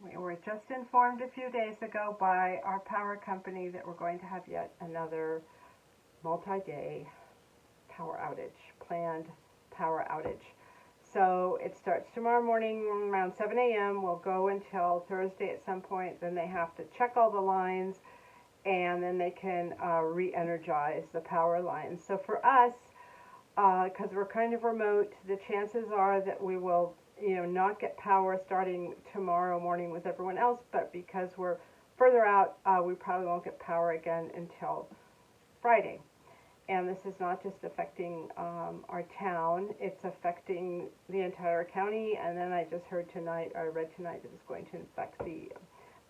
We were just informed a few days ago by our power company that we're going to have yet another multi-day power outage, planned power outage. So it starts tomorrow morning around 7 a.m. We'll go until Thursday at some point. Then they have to check all the lines, and then they can re-energize the power lines. So for us, because we're kind of remote, the chances are that we will, not get power starting tomorrow morning with everyone else. But because we're further out, we probably won't get power again until Friday. And this is not just affecting our town; it's affecting the entire county. And then I just heard tonight, I read tonight, that it's going to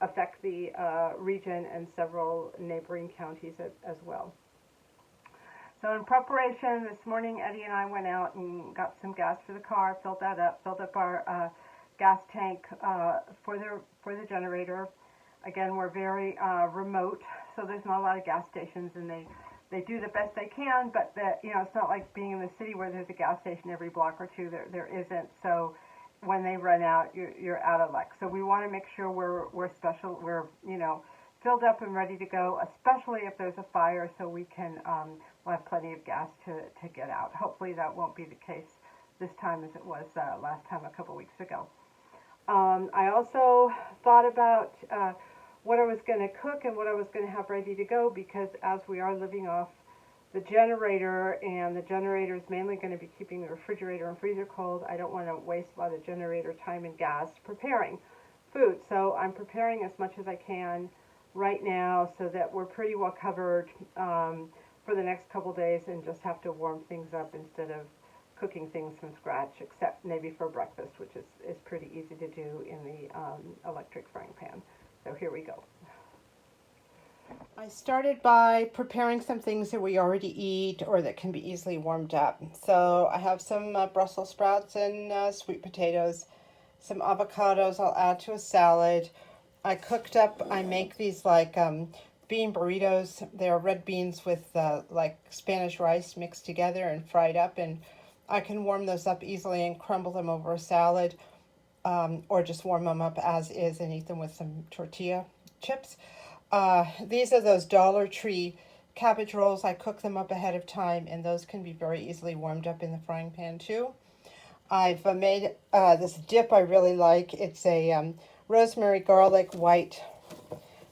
affect the region and several neighboring counties as well. So in preparation, this morning Eddie and I went out and got some gas for the car, filled that up, filled up our gas tank for the generator. Again, we're very remote, so there's not a lot of gas stations, and they do the best they can, but it's not like being in the city where there's a gas station every block or two. There isn't. So when they run out, you're out of luck. So we want to make sure we're filled up and ready to go, especially if there's a fire, so we'll have plenty of gas to get out. Hopefully that won't be the case this time as it was last time a couple weeks ago. I also thought about what I was going to cook and what I was going to have ready to go, because as we are living off the generator, and the generator is mainly going to be keeping the refrigerator and freezer cold, I don't want to waste a lot of generator time and gas preparing food. So I'm preparing as much as I can right now so that we're pretty well covered for the next couple days, and just have to warm things up instead of cooking things from scratch, except maybe for breakfast, which is pretty easy to do in the electric frying pan. So here we go. I started by preparing some things that we already eat or that can be easily warmed up. So I have some Brussels sprouts and sweet potatoes, some avocados I'll add to a salad. I make these like bean burritos. They're red beans with like Spanish rice mixed together and fried up, and I can warm those up easily and crumble them over a salad, or just warm them up as is and eat them with some tortilla chips. These are those Dollar Tree cabbage rolls. I cook them up ahead of time, and those can be very easily warmed up in the frying pan too. I've made this dip I really like. It's a rosemary garlic white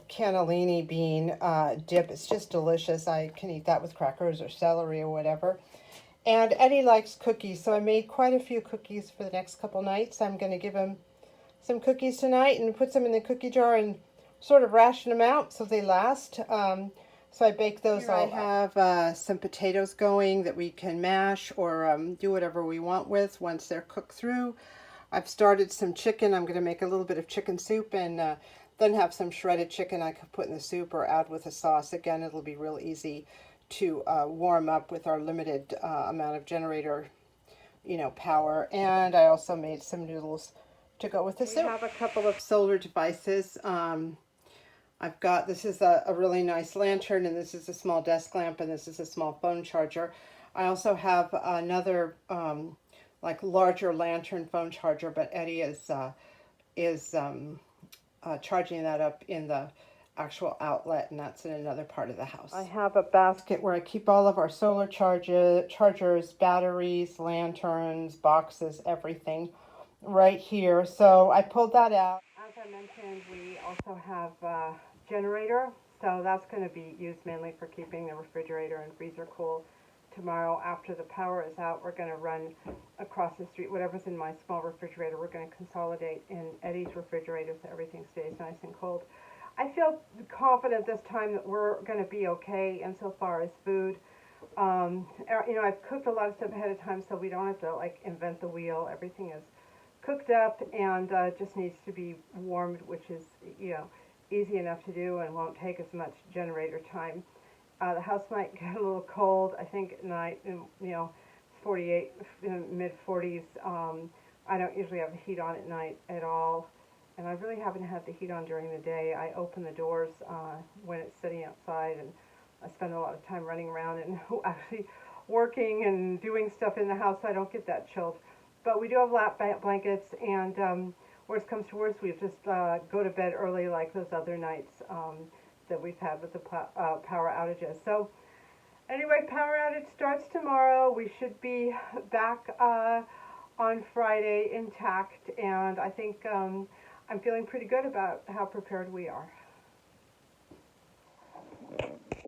cannellini bean dip. It's just delicious. I can eat that with crackers or celery or whatever. And Eddie likes cookies, so I made quite a few cookies for the next couple nights. I'm going to give him some cookies tonight and put some in the cookie jar and sort of ration them out so they last. So I bake those all up. I have some potatoes going that we can mash or do whatever we want with once they're cooked through. I've started some chicken. I'm going to make a little bit of chicken soup, and then have some shredded chicken I could put in the soup or add with a sauce. Again, it'll be real easy to warm up with our limited amount of generator, power. And I also made some noodles to go with the soup. We have a couple of solar devices. This is a really nice lantern, and this is a small desk lamp, and this is a small phone charger. I also have another like larger lantern phone charger, but Eddie is charging that up in the actual outlet, and that's in another part of the house. I have a basket where I keep all of our solar chargers, batteries, lanterns, boxes, everything right here. So I pulled that out. As I mentioned, we also have a generator, so that's going to be used mainly for keeping the refrigerator and freezer cool. Tomorrow, after the power is out, we're going to run across the street. Whatever's in my small refrigerator, we're going to consolidate in Eddie's refrigerator so everything stays nice and cold. I feel confident this time that we're going to be okay insofar as food. I've cooked a lot of stuff ahead of time, so we don't have to invent the wheel. Everything is cooked up and just needs to be warmed, which is easy enough to do and won't take as much generator time. The house might get a little cold. I think at night, 48, mid 40s. I don't usually have the heat on at night at all, and I really haven't had the heat on during the day. I open the doors when it's sitting outside, and I spend a lot of time running around and actually working and doing stuff in the house, so I don't get that chilled. But we do have lap blankets, and worst comes to worst, we just go to bed early like those other nights that we've had with the power outages. So anyway, power outage starts tomorrow. We should be back on Friday intact, and I think I'm feeling pretty good about how prepared we are.